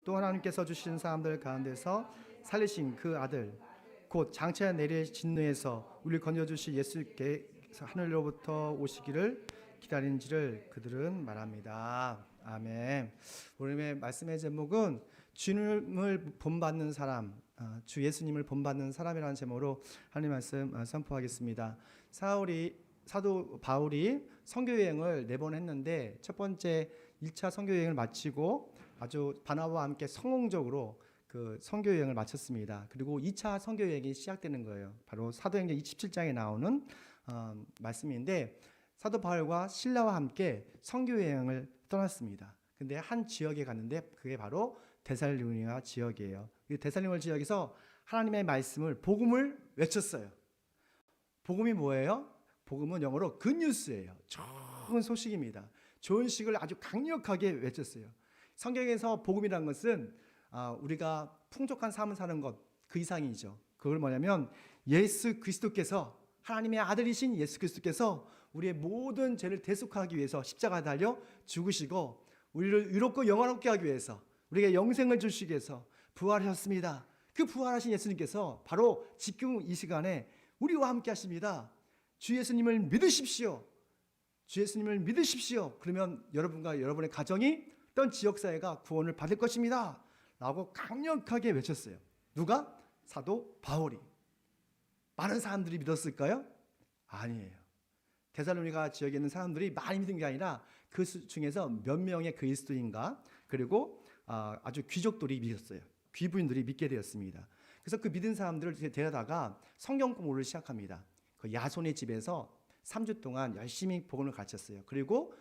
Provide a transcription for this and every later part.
또 하나님께서 주신 사람들 가운데서 살리신 그 아들 곧 장차 내릴 진노에서 우리를 건져주실 예수께서 하늘로부터 오시기를 기다리는지를 그들은 말합니다. 아멘. 오늘의 말씀의 제목은 주님을 본받는 사람, 주 예수님을 본받는 사람이라는 제목으로 하나님 말씀 선포하겠습니다. 사도 바울이 선교여행을 4번 했는데 첫 번째 1차 선교여행을 마치고 아주 바나바와 함께 성공적으로 그 선교여행을 마쳤습니다. 그리고 2차 선교여행이 시작되는 거예요. 바로 사도행전 27장에 나오는 말씀인데 사도 바울과 실라와 함께 선교여행을 떠났습니다. 근데 한 지역에 갔는데 그게 바로 데살로니가 지역이에요. 이 데살로니가 지역에서 하나님의 말씀을 복음을 외쳤어요. 복음이 뭐예요? 복음은 영어로 굿뉴스예요. 좋은 소식입니다. 좋은 식을 아주 강력하게 외쳤어요. 성경에서 복음이라는 것은 우리가 풍족한 삶을 사는 것 그 이상이죠. 그걸 뭐냐면 예수 그리스도께서 하나님의 아들이신 예수 그리스도께서 우리의 모든 죄를 대속하기 위해서 십자가에 달려 죽으시고 우리를 의롭고 영화롭게 하기 위해서 우리에게 영생을 주시기 위해서 부활하셨습니다. 그 부활하신 예수님께서 바로 지금 이 시간에 우리와 함께 하십니다. 주 예수님을 믿으십시오. 주 예수님을 믿으십시오. 그러면 여러분과 여러분의 가정이 어떤 지역사회가 구원을 받을 것입니다. 라고 강력하게 외쳤어요. 누가? 사도 바울이. 많은 사람들이 믿었을까요? 아니에요. 데살로니가 지역에 있는 사람들이 많이 믿은 게 아니라 그 중에서 몇 명의 그리스도인과 그리고 아주 귀족들이 믿었어요. 귀부인들이 믿게 되었습니다. 그래서 그 믿은 사람들을 데려다가 성경 공부를 시작합니다. 그 야손의 집에서 3주 동안 열심히 복음을 가르쳤어요. 그리고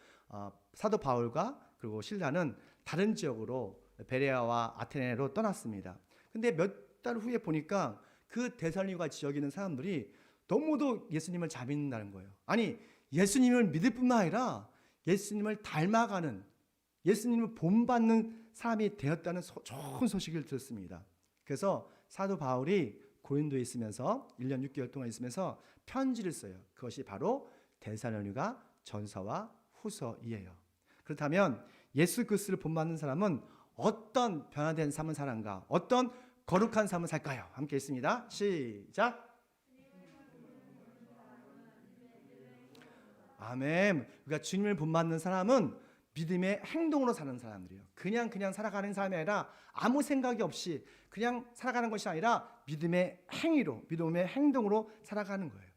사도 바울과 그리고 실라는 다른 지역으로 베레아와 아테네로 떠났습니다. 근데 몇 달 후에 보니까 그 데살로니가 지역에 있는 사람들이 너무도 예수님을 잘 믿는다는 거예요. 아니 예수님을 믿을 뿐만 아니라 예수님을 닮아가는 예수님을 본받는 사람이 되었다는 좋은 소식을 들었습니다. 그래서 사도 바울이 고린도에 있으면서 1년 6개월 동안 있으면서 편지를 써요. 그것이 바로 데살로니가 전서와 후서이에요. 그렇다면 예수 그리스도를 본받는 사람은 어떤 변화된 삶을 사는가? 어떤 거룩한 삶을 살까요? 함께 있습니다. 시작. 아멘. 그러니까 주님을 본받는 사람은 믿음의 행동으로 사는 사람들이에요. 그냥 살아가는 사람이 아니라 아무 생각이 없이 그냥 살아가는 것이 아니라 믿음의 행위로, 믿음의 행동으로 살아가는 거예요.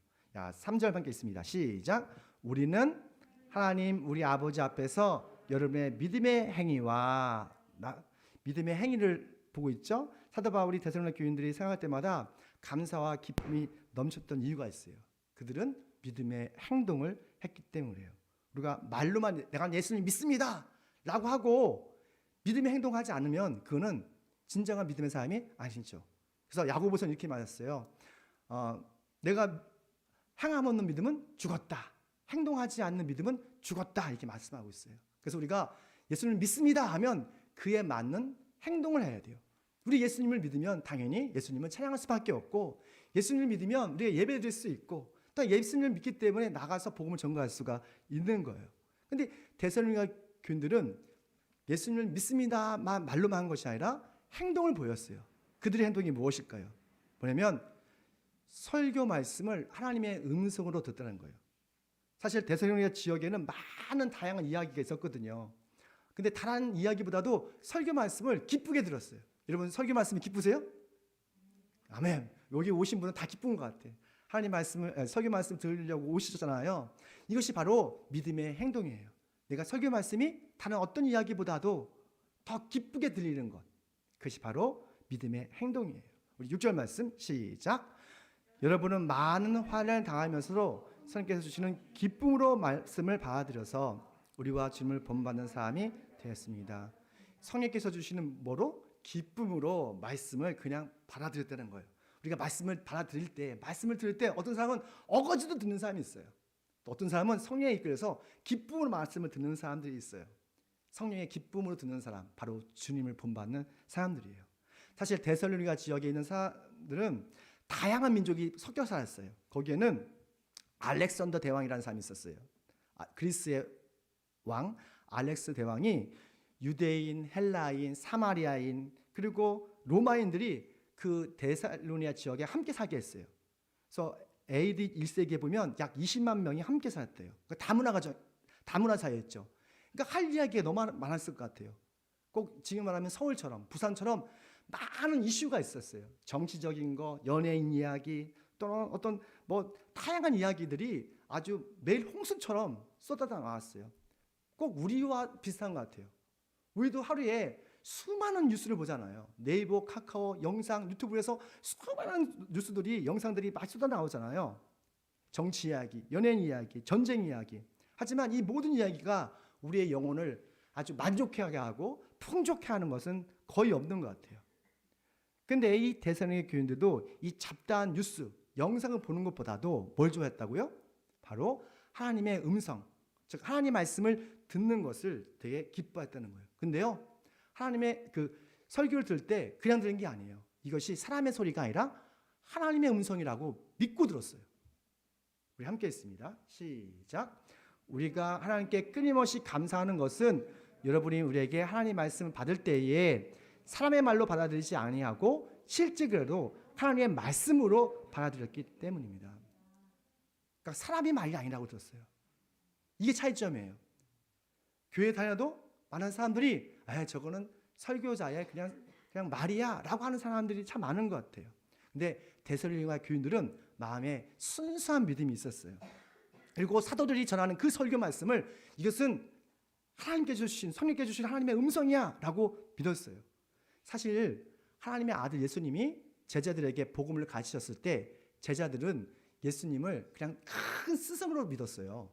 3절 함께 있습니다. 시작. 우리는 하나님 우리 아버지 앞에서 여러분의 믿음의 행위와 믿음의 행위를 보고 있죠. 사도 바울이 데살로니가 교인들이 생각할 때마다 감사와 기쁨이 넘쳤던 이유가 있어요. 그들은 믿음의 행동을 했기 때문이에요. 우리가 말로만 내가 예수님 믿습니다 라고 하고 믿음의 행동하지 않으면 그거는 진정한 믿음의 사람이 아니죠. 그래서 야고보서는 이렇게 말했어요. 내가 행함 없는 믿음은 죽었다. 행동하지 않는 믿음은 죽었다. 이렇게 말씀하고 있어요. 그래서 우리가 예수님을 믿습니다 하면 그에 맞는 행동을 해야 돼요. 우리 예수님을 믿으면 당연히 예수님을 찬양할 수밖에 없고 예수님을 믿으면 우리가 예배 드릴 수 있고 또 예수님을 믿기 때문에 나가서 복음을 전가할 수가 있는 거예요. 그런데 데살로니가 교인들은 예수님을 믿습니다 말로만 한 것이 아니라 행동을 보였어요. 그들의 행동이 무엇일까요? 뭐냐면 설교 말씀을 하나님의 음성으로 듣다는 거예요. 사실 데살로니가 지역에는 많은 다양한 이야기가 있었거든요. 근데 다른 이야기보다도 설교 말씀을 기쁘게 들었어요. 여러분 설교 말씀이 기쁘세요? 아멘. 여기 오신 분은 다 기쁜 것 같아요. 하나님 말씀을 설교 말씀 들으려고 오시잖아요. 이것이 바로 믿음의 행동이에요. 내가 설교 말씀이 다른 어떤 이야기보다도 더 기쁘게 들리는 것. 그것이 바로 믿음의 행동이에요. 우리 6절 말씀 시작. 여러분은 많은 환난을 당하면서도 선생님께서 주시는 기쁨으로 말씀을 받아들여서 우리와 주님을 본받는 사람이 되었습니다. 성령께서 주시는 뭐로? 기쁨으로 말씀을 그냥 받아들였다는 거예요. 우리가 말씀을 받아들일 때, 말씀을 들을 때 어떤 사람은 어거지도 듣는 사람이 있어요. 또 어떤 사람은 성령에 이끌려서 기쁨으로 말씀을 듣는 사람들이 있어요. 성령의 기쁨으로 듣는 사람, 바로 주님을 본받는 사람들이에요. 사실 데살로니가 지역에 있는 사람들은 다양한 민족이 섞여 살았어요. 거기에는 알렉산더 대왕이라는 사람이 있었어요. 그리스의 왕 알렉스 대왕이 유대인, 헬라인, 사마리아인 그리고 로마인들이 그 데살로니가 지역에 함께 살게 했어요. 그래서 AD 1세기에 보면 약 20만 명이 함께 살았대요. 그러니까 다문화 사회였죠. 그러니까 할 이야기가 너무 많았을 것 같아요. 꼭 지금 말하면 서울처럼, 부산처럼 많은 이슈가 있었어요. 정치적인 거, 연예인 이야기, 또는 어떤 뭐 다양한 이야기들이 아주 매일 홍수처럼 쏟아져 나왔어요. 꼭 우리와 비슷한 것 같아요. 우리도 하루에 수많은 뉴스를 보잖아요. 네이버, 카카오, 영상, 유튜브에서 수많은 뉴스들이, 영상들이 막 쏟아 나오잖아요. 정치 이야기, 연예인 이야기, 전쟁 이야기. 하지만 이 모든 이야기가 우리의 영혼을 아주 만족하게 하고 풍족해 하는 것은 거의 없는 것 같아요. 근데 이 데살로니가 교인들도 이 잡다한 뉴스, 영상을 보는 것보다도 뭘 좋아했다고요? 바로 하나님의 음성, 즉 하나님의 말씀을 듣는 것을 되게 기뻐했다는 거예요. 근데요, 하나님의 그 설교를 들을 때 그냥 들은 게 아니에요. 이것이 사람의 소리가 아니라 하나님의 음성이라고 믿고 들었어요. 우리 함께 했습니다. 시작. 우리가 하나님께 끊임없이 감사하는 것은 여러분이 우리에게 하나님의 말씀을 받을 때에 사람의 말로 받아들이지 아니하고 실제로 하나님의 말씀으로 받아들였기 때문입니다. 그러니까 사람이 말이 아니라고 들었어요. 이게 차이점이에요. 교회 다녀도 많은 사람들이 저거는 설교자의 그냥 말이야 라고 하는 사람들이 참 많은 것 같아요. 근데 데살로니가 교인들은 마음에 순수한 믿음이 있었어요. 그리고 사도들이 전하는 그 설교 말씀을 이것은 하나님께서 주신, 성령께서 주신 하나님의 음성이야 라고 믿었어요. 사실 하나님의 아들 예수님이 제자들에게 복음을 가르치셨을 때 제자들은 예수님을 그냥 큰 스승으로 믿었어요.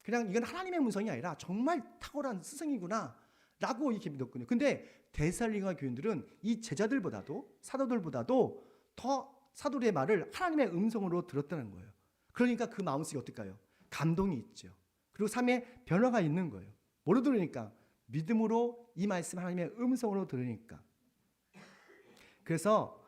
그냥 이건 하나님의 음성이 아니라 정말 탁월한 스승이구나 라고 이렇게 믿었거든요. 근데 데살로니가 교인들은 이 제자들보다도 사도들보다도 더 사도들의 말을 하나님의 음성으로 들었다는 거예요. 그러니까 그 마음속에 어떨까요? 감동이 있죠. 그리고 삶에 변화가 있는 거예요. 뭐로 들으니까? 믿음으로 이 말씀 하나님의 음성으로 들으니까. 그래서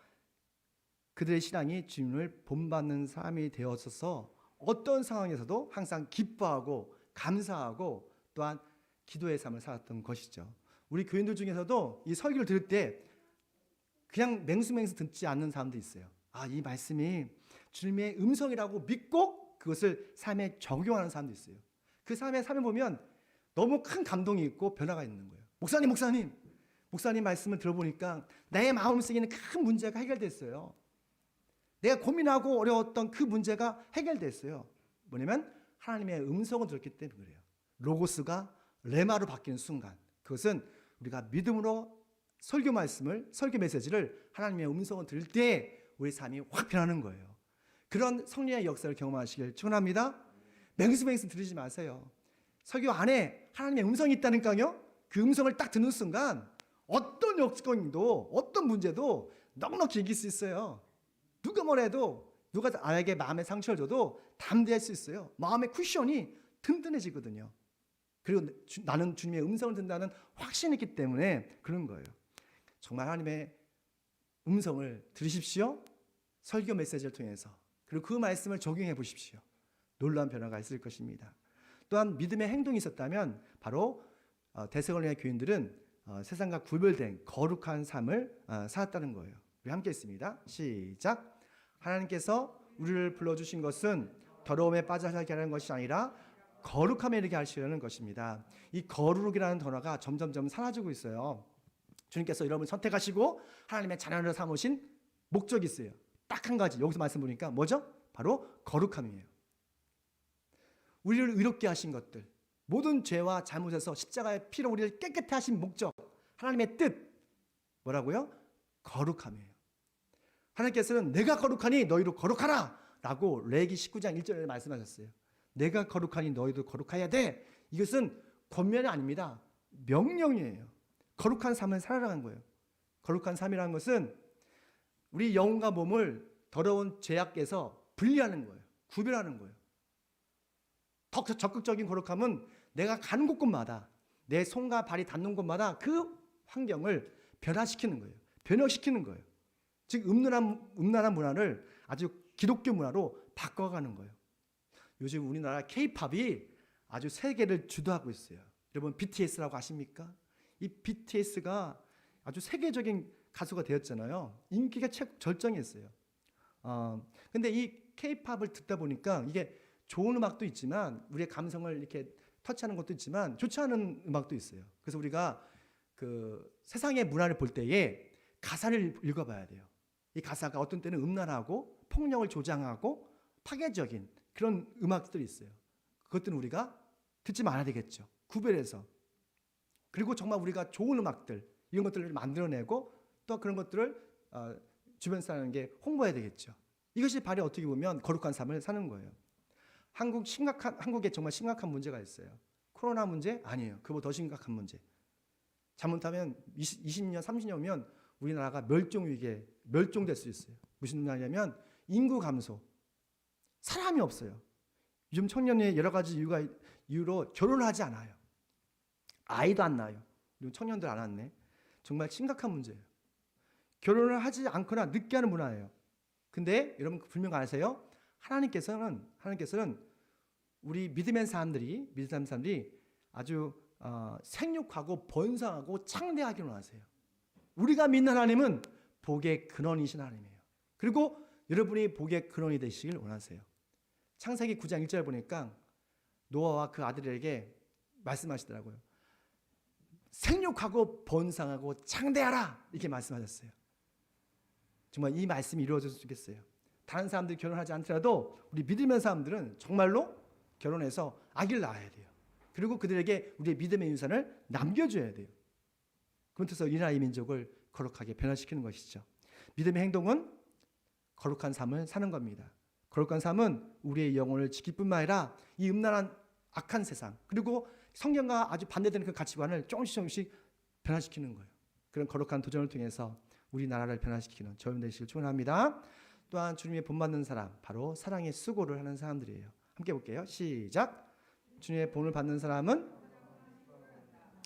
그들의 신앙이 주님을 본받는 삶이 되어서 어떤 상황에서도 항상 기뻐하고 감사하고 또한 기도의 삶을 살았던 것이죠. 우리 교인들 중에서도 이 설교를 들을 때 그냥 맹수맹수 듣지 않는 사람도 있어요. 이 말씀이 주님의 음성이라고 믿고 그것을 삶에 적용하는 사람도 있어요. 그 삶에 보면 너무 큰 감동이 있고 변화가 있는 거예요. 목사님 말씀을 들어보니까 내 마음속에 있는 큰 문제가 해결됐어요. 내가 고민하고 어려웠던 그 문제가 해결됐어요. 뭐냐면 하나님의 음성을 들었기 때문에 그래요. 로고스가 레마로 바뀌는 순간, 그것은 우리가 믿음으로 설교 메시지를 하나님의 음성을 들을 때 우리 삶이 확 변하는 거예요. 그런 성령의 역사를 경험하시길 축원합니다. 맹수맹수 들으지 마세요. 설교 안에 하나님의 음성이 있다니까요. 그 음성을 딱 듣는 순간 어떤 여건도 어떤 문제도 넉넉히 이길 수 있어요. 누가 뭐래도, 누가 나에게 마음의 상처를 줘도 담대할 수 있어요. 마음의 쿠션이 든든해지거든요. 그리고 나는 주님의 음성을 듣는다는 확신이 있기 때문에 그런 거예요. 정말 하나님의 음성을 들으십시오. 설교 메시지를 통해서. 그리고 그 말씀을 적용해 보십시오. 놀라운 변화가 있을 것입니다. 또한 믿음의 행동이 있었다면 바로 데살로니가 교인들은 세상과 구별된 거룩한 삶을 살았다는 거예요. 우리 함께 있습니다. 시작. 하나님께서 우리를 불러주신 것은 더러움에 빠져 살게 하는 것이 아니라 거룩함에 이르게 하시려는 것입니다. 이 거룩이라는 단어가 점점점 사라지고 있어요. 주님께서 여러분을 선택하시고 하나님의 자녀를 삼으신 목적이 있어요. 딱 한 가지, 여기서 말씀 보니까 뭐죠? 바로 거룩함이에요. 우리를 의롭게 하신 것들, 모든 죄와 잘못에서 십자가의 피로 우리를 깨끗해 하신 목적, 하나님의 뜻, 뭐라고요? 거룩함이에요. 하나님께서는 내가 거룩하니 너희도 거룩하라 라고 레기 19장 1절에 말씀하셨어요. 내가 거룩하니 너희도 거룩해야 돼. 이것은 권면이 아닙니다. 명령이에요. 거룩한 삶을 살아가는 거예요. 거룩한 삶이라는 것은 우리 영혼과 몸을 더러운 죄악에서 분리하는 거예요. 구별하는 거예요. 더 적극적인 거룩함은 내가 가는 곳곳마다, 내 손과 발이 닿는 곳마다 그 환경을 변화시키는 거예요. 변형시키는 거예요. 즉 음란한 문화를 아주 기독교 문화로 바꿔가는 거예요. 요즘 우리나라 K-팝이 아주 세계를 주도하고 있어요. 여러분 BTS라고 아십니까? 이 BTS가 아주 세계적인 가수가 되었잖아요. 인기가 절정이었어요. 근데 이 K-팝을 듣다 보니까 이게 좋은 음악도 있지만 우리의 감성을 이렇게 터치하는 것도 있지만 좋지 않은 음악도 있어요. 그래서 우리가 그 세상의 문화를 볼 때에 가사를 읽어봐야 돼요. 이 가사가 어떤 때는 음란하고 폭력을 조장하고 파괴적인 그런 음악들이 있어요. 그것들은 우리가 듣지 말아야 되겠죠. 구별해서. 그리고 정말 우리가 좋은 음악들 이런 것들을 만들어내고 또 그런 것들을 주변 사람에게 홍보해야 되겠죠. 이것이 바로 어떻게 보면 거룩한 삶을 사는 거예요. 한국에 정말 심각한 문제가 있어요. 코로나 문제? 아니에요. 그보다 더 심각한 문제. 잘못하면 20년, 30년이면 우리나라가 멸종위기에 멸종될 수 있어요. 무슨 말이냐면 인구 감소. 사람이 없어요. 요즘 청년의 여러 가지 이유로 결혼하지 않아요. 아이도 안 낳아요. 요즘 청년들 안 낳네. 정말 심각한 문제예요. 결혼을 하지 않거나 늦게 하는 문화예요. 근데 여러분 분명 아세요? 하나님께서는 우리 믿음의 사람들이 아주 생육하고 번성하고 창대하기를 원하세요. 우리가 믿는 하나님은 복의 근원이신 하나님이에요. 그리고 여러분이 복의 근원이 되시길 원하세요. 창세기 9장 1절 보니까 노아와 그 아들에게 말씀하시더라고요. 생육하고 번성하고 창대하라 이렇게 말씀하셨어요. 정말 이 말씀이 이루어졌으면 좋겠어요. 다른 사람들이 결혼하지 않더라도 우리 믿음의 사람들은 정말로 결혼해서 아기를 낳아야 돼요. 그리고 그들에게 우리의 믿음의 유산을 남겨줘야 돼요. 그렇듯 이 나라의 민족을 거룩하게 변화시키는 것이죠. 믿음의 행동은 거룩한 삶을 사는 겁니다. 거룩한 삶은 우리의 영혼을 지킬 뿐만 아니라 이 음란한 악한 세상 그리고 성경과 아주 반대되는 그 가치관을 조금씩 변화시키는 거예요. 그런 거룩한 도전을 통해서 우리나라를 변화시키는 저희들 되시길 축원합니다. 또한 주님의 본받는 사람 바로 사랑의 수고를 하는 사람들이에요. 함께 볼게요. 시작. 주님의 본을 받는 사람은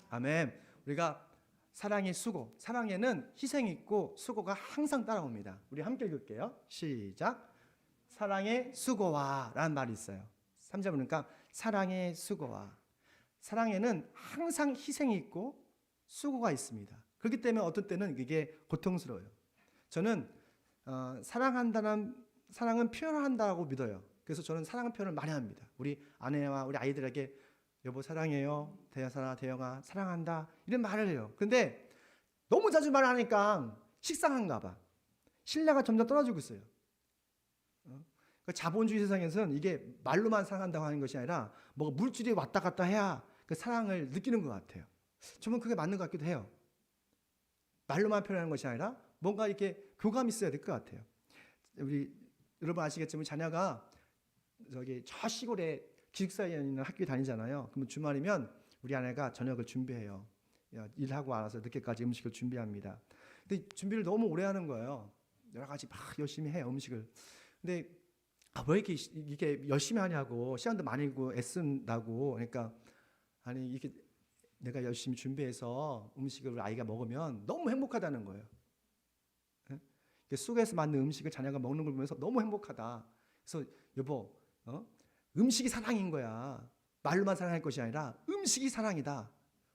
아멘. 우리가 사랑의 수고, 사랑에는 희생이 있고 수고가 항상 따라옵니다. 우리 함께 읽을게요. 시작. 사랑의 수고와 라는 말이 있어요. 3절 보니까 사랑의 수고와. 사랑에는 항상 희생이 있고 수고가 있습니다. 그렇기 때문에 어떤 때는 이게 고통스러워요. 저는 사랑은 표현한다고 믿어요. 그래서 저는 사랑 표현을 많이 합니다. 우리 아내와 우리 아이들에게 여보 사랑해요, 대영아 사랑한다 이런 말을 해요. 근데 너무 자주 말하니까 식상한가 봐. 신뢰가 점점 떨어지고 있어요. 그 자본주의 세상에서는 이게 말로만 사랑한다고 하는 것이 아니라 뭐가 물질이 왔다 갔다 해야 그 사랑을 느끼는 것 같아요. 저는 그게 맞는 것 같기도 해요. 말로만 표현하는 것이 아니라 뭔가 이렇게 교감이 있어야 될 것 같아요. 우리 여러분 아시겠지만 자녀가 저 시골에 기숙사에 있는 학교에 다니잖아요. 그러면 주말이면 우리 아내가 저녁을 준비해요. 일하고 와서 늦게까지 음식을 준비합니다. 근데 준비를 너무 오래 하는 거예요. 여러 가지 막 열심히 해요, 음식을. 근데 왜 이렇게 열심히 하냐고, 시간도 많이 고 애쓴다고. 그러니까 아니 이렇게 내가 열심히 준비해서 음식을 아이가 먹으면 너무 행복하다는 거예요. 쑥에서 만든 음식을 자녀가 먹는 걸 보면서 너무 행복하다. 그래서 여보, 음식이 사랑인 거야. 말로만 사랑할 것이 아니라 음식이 사랑이다.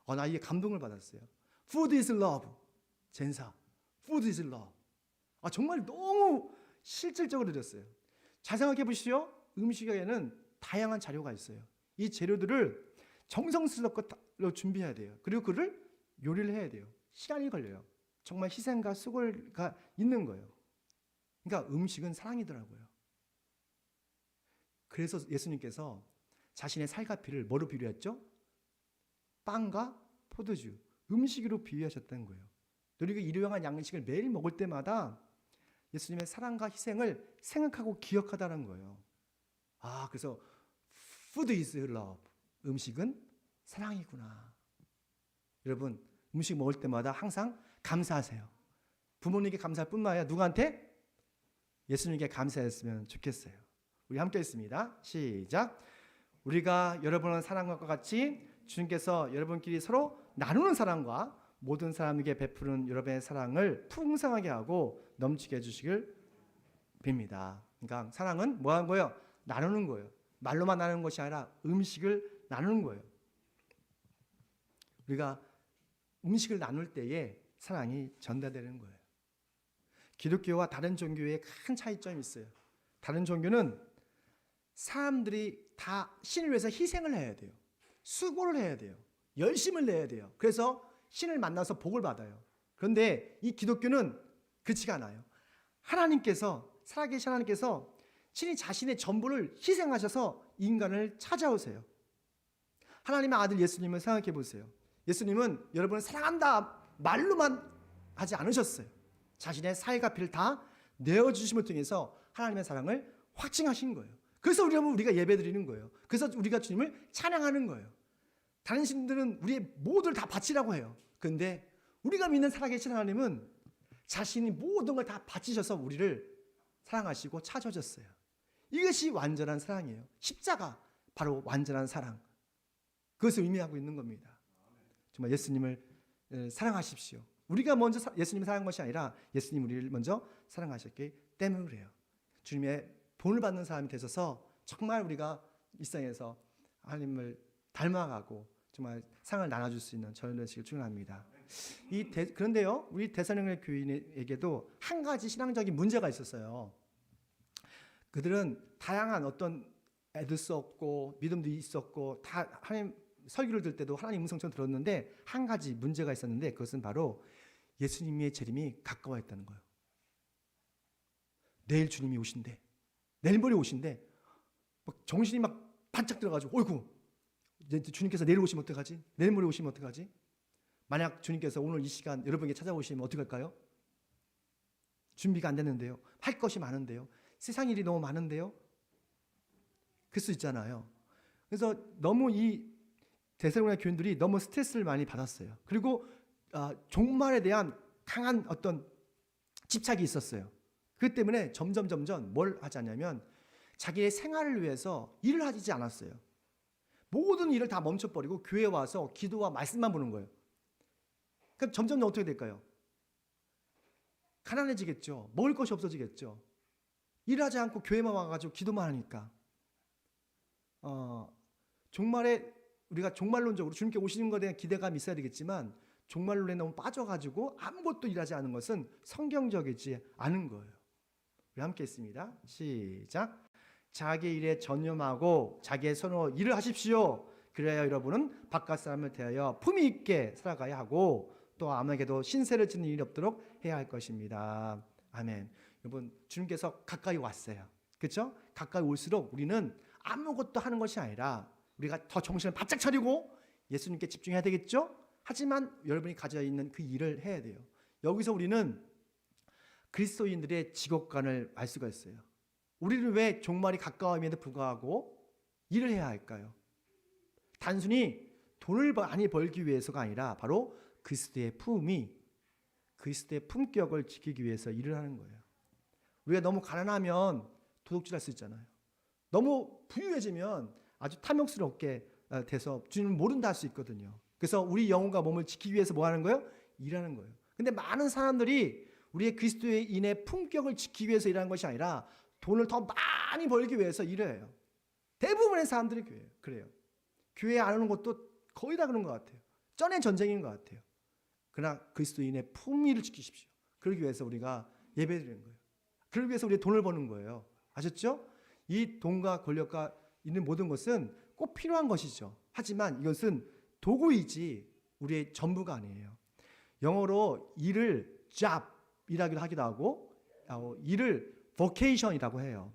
나 이게 감동을 받았어요. Food is love. 젠사. Food is love. 정말 너무 실질적으로 들었어요. 잘 생각해 보시죠. 음식에는 다양한 재료가 있어요. 이 재료들을 정성스럽게 준비해야 돼요. 그리고 그를 요리를 해야 돼요. 시간이 걸려요. 정말 희생과 수고가 있는 거예요. 그러니까 음식은 사랑이더라고요. 그래서 예수님께서 자신의 살과 피를 뭐로 비유했죠? 빵과 포도주, 음식으로 비유하셨다는 거예요. 우리가 일용할 양식을 매일 먹을 때마다 예수님의 사랑과 희생을 생각하고 기억하다는 거예요. 그래서 food is love. 음식은 사랑이구나. 여러분, 음식 먹을 때마다 항상 감사하세요. 부모님께 감사할 뿐만 아니라 누구한테? 예수님께 감사했으면 좋겠어요. 우리 함께 했습니다. 시작. 우리가 여러분의 사랑과 같이 주님께서 여러분끼리 서로 나누는 사랑과 모든 사람에게 베푸는 여러분의 사랑을 풍성하게 하고 넘치게 해주시길 빕니다. 그러니까 사랑은 뭐 하는 거예요? 나누는 거예요. 말로만 나누는 것이 아니라 음식을 나누는 거예요. 우리가 음식을 나눌 때에 사랑이 전달되는 거예요. 기독교와 다른 종교의 큰 차이점이 있어요. 다른 종교는 사람들이 다 신을 위해서 희생을 해야 돼요. 수고를 해야 돼요. 열심을 내야 돼요. 그래서 신을 만나서 복을 받아요. 그런데 이 기독교는 그렇지가 않아요. 하나님께서, 살아계신 하나님께서 신이 자신의 전부를 희생하셔서 인간을 찾아오세요. 하나님의 아들 예수님을 생각해 보세요. 예수님은 여러분을 사랑한다 말로만 하지 않으셨어요. 자신의 살과 피를 다 내어주심을 통해서 하나님의 사랑을 확증하신 거예요. 그래서 우리가 예배드리는 거예요. 그래서 우리가 주님을 찬양하는 거예요. 다른 신들은 우리의 모두를 다 바치라고 해요. 그런데 우리가 믿는 살아계신 하나님은 자신이 모든 걸 다 바치셔서 우리를 사랑하시고 찾아오셨어요. 이것이 완전한 사랑이에요. 십자가, 바로 완전한 사랑. 그것을 의미하고 있는 겁니다. 정말 예수님을 사랑하십시오. 우리가 먼저 예수님을 사랑한 것이 아니라 예수님 우리를 먼저 사랑하셨기 때문에 그래요. 주님의 본을 받는 사람이 되셔서 정말 우리가 일상에서 하나님을 닮아가고 정말 사랑을 나눠줄 수 있는 저는 되시길 축원합니다. 그런데요, 우리 데살로니가 교인에게도 한 가지 신앙적인 문제가 있었어요. 그들은 다양한 어떤 애들 수 없고 믿음도 있었고 다 하나님 설교를 들을 때도 하나님 음성처럼 들었는데 한 가지 문제가 있었는데 그것은 바로 예수님의 재림이 가까워했다는 거예요. 내일 주님이 오신대. 내일 모레 오신대. 막 정신이 막 반짝 들어가지고 어이구 이제 주님께서 내일 오시면 어떡하지? 내일 모레 오시면 어떡하지? 만약 주님께서 오늘 이 시간 여러분에게 찾아오시면 어떡할까요? 준비가 안 됐는데요. 할 것이 많은데요. 세상 일이 너무 많은데요. 그럴 수 있잖아요. 그래서 너무 이 데살로니가 교인들이 너무 스트레스를 많이 받았어요. 그리고 종말에 대한 강한 어떤 집착이 있었어요. 그 때문에 점점 뭘 하지 않냐면 자기의 생활을 위해서 일을 하지 않았어요. 모든 일을 다 멈춰버리고 교회에 와서 기도와 말씀만 보는 거예요. 그럼 점점 어떻게 될까요? 가난해지겠죠. 먹을 것이 없어지겠죠. 일하지 않고 교회만 와가지고 기도만 하니까. 종말에 우리가 종말론적으로 주님께 오시는 것에 대한 기대감이 있어야 되겠지만 종말론에 너무 빠져가지고 아무것도 일하지 않은 것은 성경적이지 않은 거예요. 우리 함께 있습니다. 시작. 자기 일에 전념하고 자기의 손으로 일을 하십시오. 그래야 여러분은 바깥 사람을 대하여 품위 있게 살아가야 하고 또 아무에게도 신세를 지는 일이 없도록 해야 할 것입니다. 아멘. 여러분 주님께서 가까이 왔어요. 그렇죠? 가까이 올수록 우리는 아무것도 하는 것이 아니라 우리가 더 정신을 바짝 차리고 예수님께 집중해야 되겠죠? 하지만 여러분이 가져 있는 그 일을 해야 돼요. 여기서 우리는 그리스도인들의 직업관을 알 수가 있어요. 우리는 왜 종말이 가까움에도 불구하고 일을 해야 할까요? 단순히 돈을 많이 벌기 위해서가 아니라 바로 그리스도의 품위, 그리스도의 품격을 지키기 위해서 일을 하는 거예요. 우리가 너무 가난하면 도둑질할 수 있잖아요. 너무 부유해지면 아주 탐욕스럽게 돼서 주님을 모른다 할 수 있거든요. 그래서 우리 영혼과 몸을 지키기 위해서 뭐 하는 거예요? 일하는 거예요. 근데 많은 사람들이 우리의 그리스도인의 품격을 지키기 위해서 일하는 것이 아니라 돈을 더 많이 벌기 위해서 일해요. 대부분의 사람들이 그래요. 교회 안 오는 것도 거의 다 그런 것 같아요. 쩐의 전쟁인 것 같아요. 그러나 그리스도인의 품위를 지키십시오. 그러기 위해서 우리가 예배드리는 거예요. 그러기 위해서 우리가 돈을 버는 거예요. 아셨죠? 이 돈과 권력과 있는 모든 것은 꼭 필요한 것이죠. 하지만 이것은 도구이지 우리의 전부가 아니에요. 영어로 일을 job이라고 하기도 하고 일을 vocation이라고 해요.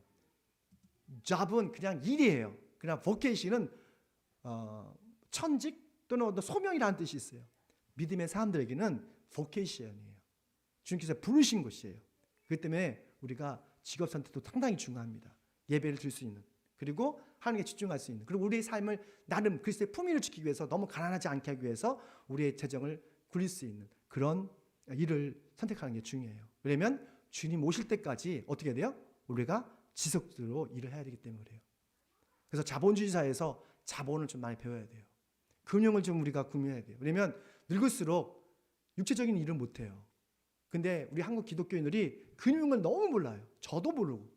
job은 그냥 일이에요. 그냥 vocation은 천직 또는 소명이라는 뜻이 있어요. 믿음의 사람들에게는 vocation이에요. 주님께서 부르신 것이에요. 그렇기 때문에 우리가 직업 선택도 상당히 중요합니다. 예배를 드릴 수 있는, 그리고 하나님께 집중할 수 있는, 그리고 우리의 삶을 나름 그리스도의 품위를 지키기 위해서 너무 가난하지 않게 하기 위해서 우리의 재정을 굴릴 수 있는 그런 일을 선택하는 게 중요해요. 왜냐하면 주님 오실 때까지 어떻게 돼요? 우리가 지속적으로 일을 해야 되기 때문에 그래요. 그래서 자본주의 사회에서 자본을 좀 많이 배워야 돼요. 금융을 좀 우리가 구매해야 돼요. 왜냐하면 늙을수록 육체적인 일을 못해요. 근데 우리 한국 기독교인들이 금융을 너무 몰라요. 저도 모르고.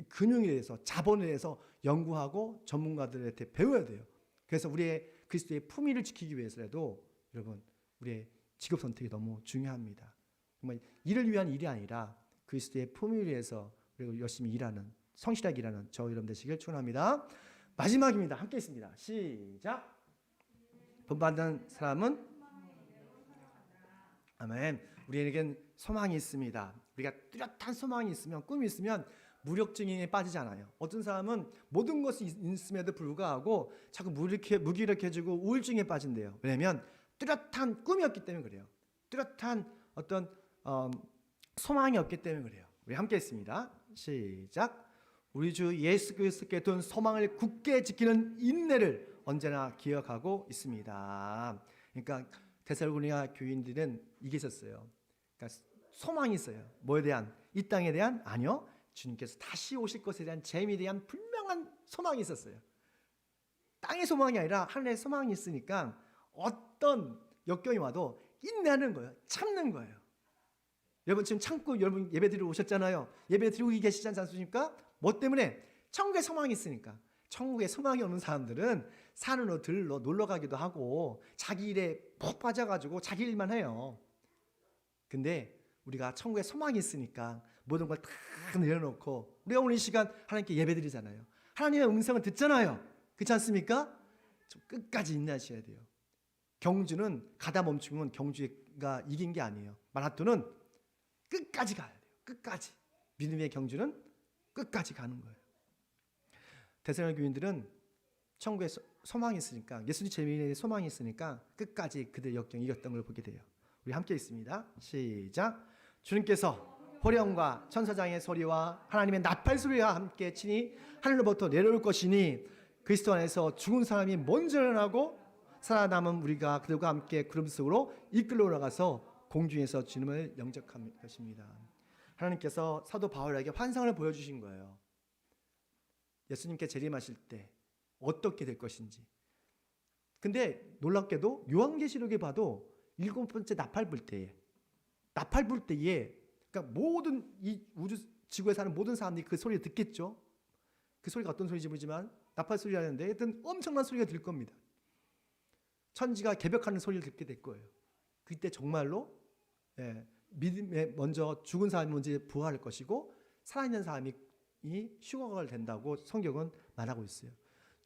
금융에 대해서, 자본에 대해서 연구하고 전문가들한테 배워야 돼요. 그래서 우리의 그리스도의 품위를 지키기 위해서라도 여러분, 우리의 직업 선택이 너무 중요합니다. 정말 일을 위한 일이 아니라 그리스도의 품위를 위해서 그리고 열심히 일하는, 성실하게 일하는 저 여러분 되시길 축원합니다. 마지막입니다. 함께 있습니다. 시작. 본받는 사람은 아멘. 우리에겐 소망이 있습니다. 우리가 뚜렷한 소망이 있으면, 꿈이 있으면 무력증에 빠지지 않아요. 어떤 사람은 모든 것이 있음에도 불구하고 자꾸 무기력해지고 우울증에 빠진대요. 왜냐하면 뚜렷한 꿈이 없기 때문에 그래요. 뚜렷한 어떤 소망이 없기 때문에 그래요. 우리 함께 했습니다. 시작. 우리 주 예수 그리스도께 둔 소망을 굳게 지키는 인내를 언제나 기억하고 있습니다. 그러니까 데살로니가 교인들은 이게 있었어요. 그러니까 소망이 있어요. 뭐에 대한? 이 땅에 대한? 아니요. 주님께서 다시 오실 것에 대한 재미에 대한 분명한 소망이 있었어요. 땅의 소망이 아니라 하늘의 소망이 있으니까 어떤 역경이 와도 인내하는 거예요. 참는 거예요. 여러분 지금 참고 여러분 예배 드리러 오셨잖아요. 예배 드리고 계시지 않습니까? 뭐 때문에? 천국에 소망이 있으니까. 천국에 소망이 없는 사람들은 산으로 들러 놀러 가기도 하고 자기 일에 푹 빠져가지고 자기 일만 해요. 근데 우리가 천국에 소망이 있으니까 모든 걸 다 내려놓고 우리가 오늘 이 시간 하나님께 예배드리잖아요. 하나님의 음성을 듣잖아요. 그렇지 않습니까? 좀 끝까지 인내하셔야 돼요. 경주는 가다 멈추면 경주가 이긴 게 아니에요. 마라톤은 끝까지 가야 돼요. 끝까지. 믿음의 경주는 끝까지 가는 거예요. 데살로니가 교인들은 천국에 소망이 있으니까, 예수님 재미에 소망이 있으니까 끝까지 그들의 역경을 이겼던 걸 보게 돼요. 우리 함께 있습니다. 시작. 주님께서 호령과 천사장의 소리와 하나님의 나팔 소리와 함께 친히 하늘로부터 내려올 것이니 그리스도 안에서 죽은 사람이 먼저 일어나고 살아남은 우리가 그들과 함께 구름 속으로 이끌려 올라가서 공중에서 주님을 영접할 것입니다. 하나님께서 사도 바울에게 환상을 보여주신 거예요. 예수님께 재림하실 때 어떻게 될 것인지. 근데 놀랍게도 요한계시록에 봐도 7번째 나팔 불 때에 그러니까 모든 이 우주 지구에 사는 모든 사람들이 그 소리를 듣겠죠. 그 소리가 어떤 소리인지 모르지만 나팔 소리를 하는데 하여튼 엄청난 소리가 들 겁니다. 천지가 개벽하는 소리를 듣게 될 거예요. 그때 정말로 믿음에 먼저 죽은 사람이 먼저 부활할 것이고 살아있는 사람이 휴거가 된다고 성경은 말하고 있어요.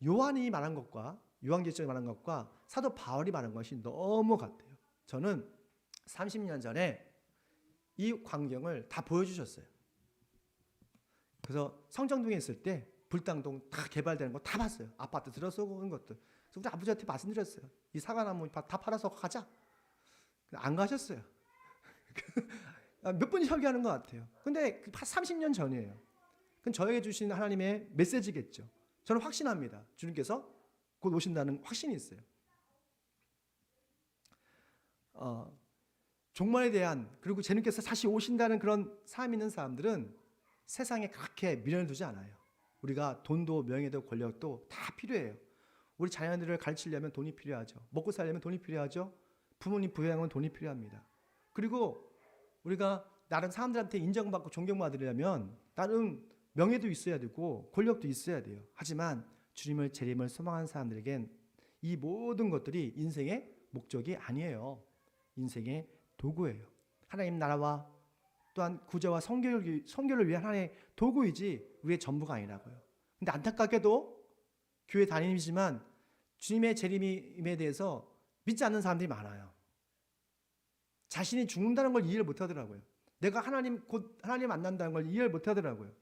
요한이 말한 것과 요한계시록이 말한 것과 사도 바울이 말한 것이 너무 같아요. 저는 30년 전에 이 광경을 다 보여주셨어요. 그래서 성정동에 있을 때 불당동 다 개발되는 거 다 봤어요. 아파트 들어서고 그런 것들. 그래서 우리 아버지한테 말씀드렸어요. 이 사과나무 다 팔아서 가자. 안 가셨어요. 몇 번이 설교하는 것 같아요. 근데 30년 전이에요. 그건 저에게 주신 하나님의 메시지겠죠. 저는 확신합니다. 주님께서 곧 오신다는 확신이 있어요. 종말에 대한, 그리고 주님께서 다시 오신다는 그런 삶 있는 사람들은 세상에 그렇게 미련을 두지 않아요. 우리가 돈도 명예도 권력도 다 필요해요. 우리 자녀들을 가르치려면 돈이 필요하죠. 먹고 살려면 돈이 필요하죠. 부모님 부양은 돈이 필요합니다. 그리고 우리가 다른 사람들한테 인정받고 존경받으려면 다른 명예도 있어야 되고 권력도 있어야 돼요. 하지만 주님을 재림을 소망하는 사람들에겐 이 모든 것들이 인생의 목적이 아니에요. 인생의 도구예요. 하나님 나라와 또한 구제와 선교를 위한 하나님의 도구이지 우리의 전부가 아니라고요. 근데 안타깝게도 교회 다니지만 주님의 재림에 대해서 믿지 않는 사람들이 많아요. 자신이 죽는다는 걸 이해를 못하더라고요. 내가 곧 하나님 만난다는 걸 이해를 못하더라고요.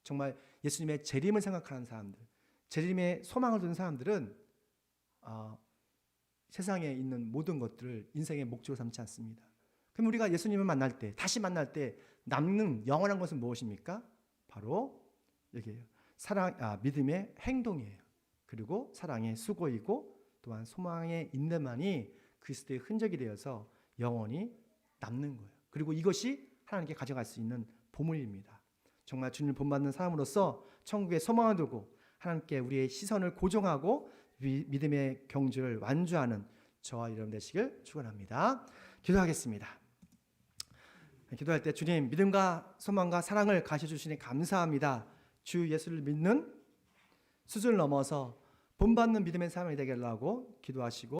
정말 예수님의 재림을 생각하는 사람들, 재림의 소망을 두는 사람들은 세상에 있는 모든 것들을 인생의 목적으로 삼지 않습니다. 그럼 우리가 예수님을 만날 때, 다시 만날 때 남는 영원한 것은 무엇입니까? 바로 여기에요. 믿음의 행동이에요. 그리고 사랑의 수고이고 또한 소망의 인내만이 그리스도의 흔적이 되어서 영원히 남는 거예요. 그리고 이것이 하나님께 가져갈 수 있는 보물입니다. 정말 주님을 본받는 사람으로서 천국에 소망을 두고 하나님께 우리의 시선을 고정하고 믿음의 경주를 완주하는 저와 여러분 되시길 축원합니다. 기도하겠습니다. 기도할 때 주님 믿음과 소망과 사랑을 가르쳐주시니 감사합니다. 주 예수를 믿는 수준을 넘어서 본받는 믿음의 삶이 되게 하려고 기도하시고